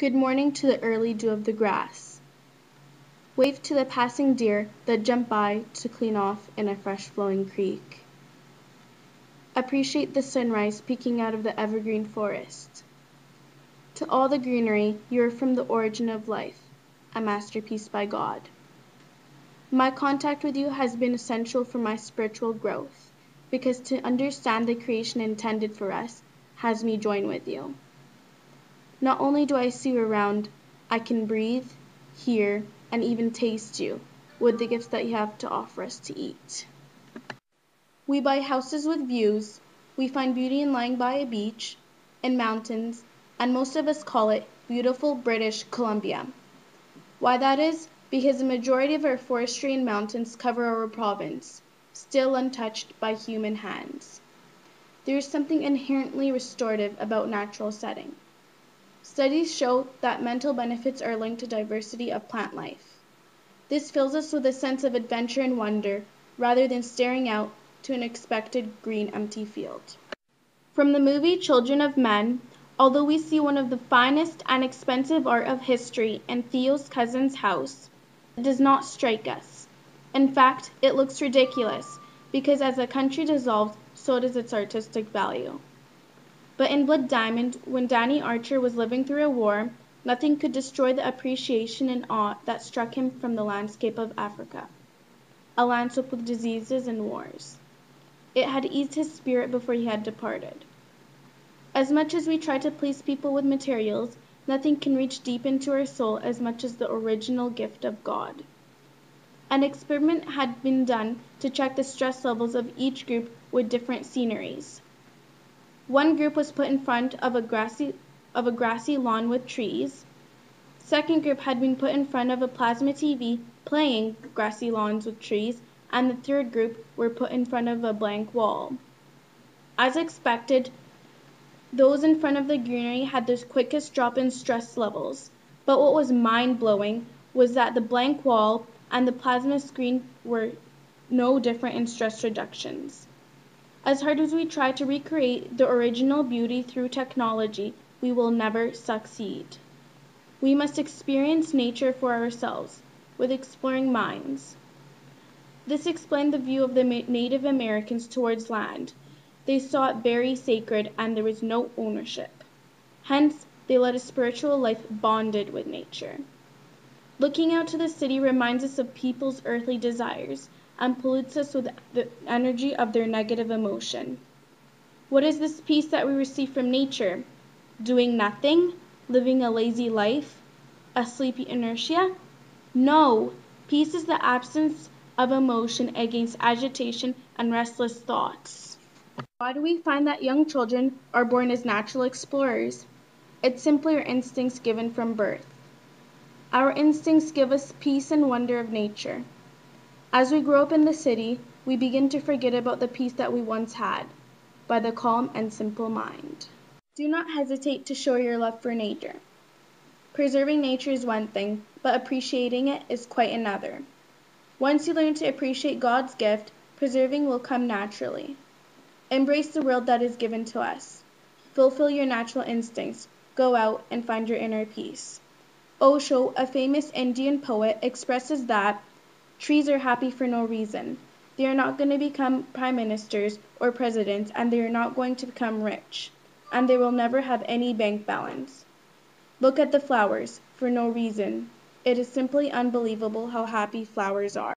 Good morning to the early dew of the grass. Wave to the passing deer that jump by to clean off in a fresh flowing creek. Appreciate the sunrise peeking out of the evergreen forest. To all the greenery, you are from the origin of life, a masterpiece by God. My contact with you has been essential for my spiritual growth, because to understand the creation intended for us has me join with you. Not only do I see you around, I can breathe, hear, and even taste you with the gifts that you have to offer us to eat. We buy houses with views, we find beauty in lying by a beach, in mountains, and most of us call it beautiful British Columbia. Why that is? Because the majority of our forestry and mountains cover our province, still untouched by human hands. There is something inherently restorative about natural setting. Studies show that mental benefits are linked to diversity of plant life. This fills us with a sense of adventure and wonder, rather than staring out to an expected green empty field. From the movie Children of Men, although we see one of the finest and expensive art of history in Theo's cousin's house, it does not strike us. In fact, it looks ridiculous, because as a country dissolves, so does its artistic value. But in Blood Diamond, when Danny Archer was living through a war, nothing could destroy the appreciation and awe that struck him from the landscape of Africa, a landscape with diseases and wars. It had eased his spirit before he had departed. As much as we try to please people with materials, nothing can reach deep into our soul as much as the original gift of God. An experiment had been done to check the stress levels of each group with different sceneries. One group was put in front of a grassy lawn with trees. Second group had been put in front of a plasma TV playing grassy lawns with trees, and the third group were put in front of a blank wall. As expected, those in front of the greenery had the quickest drop in stress levels, but what was mind-blowing was that the blank wall and the plasma screen were no different in stress reductions. As hard as we try to recreate the original beauty through technology, we will never succeed. We must experience nature for ourselves, with exploring minds. This explained the view of the Native Americans towards land. They saw it very sacred and there was no ownership. Hence, they led a spiritual life bonded with nature. Looking out to the city reminds us of people's earthly desires, and pollutes us with the energy of their negative emotion. What is this peace that we receive from nature? Doing nothing? Living a lazy life? A sleepy inertia? No! Peace is the absence of emotion against agitation and restless thoughts. Why do we find that young children are born as natural explorers? It's simply our instincts given from birth. Our instincts give us peace and wonder of nature. As we grow up in the city, we begin to forget about the peace that we once had, by the calm and simple mind. Do not hesitate to show your love for nature. Preserving nature is one thing, but appreciating it is quite another. Once you learn to appreciate God's gift, preserving will come naturally. Embrace the world that is given to us. Fulfill your natural instincts. Go out and find your inner peace. Osho, a famous Indian poet, expresses that trees are happy for no reason. They are not going to become prime ministers or presidents, and they are not going to become rich, and they will never have any bank balance. Look at the flowers, for no reason. It is simply unbelievable how happy flowers are.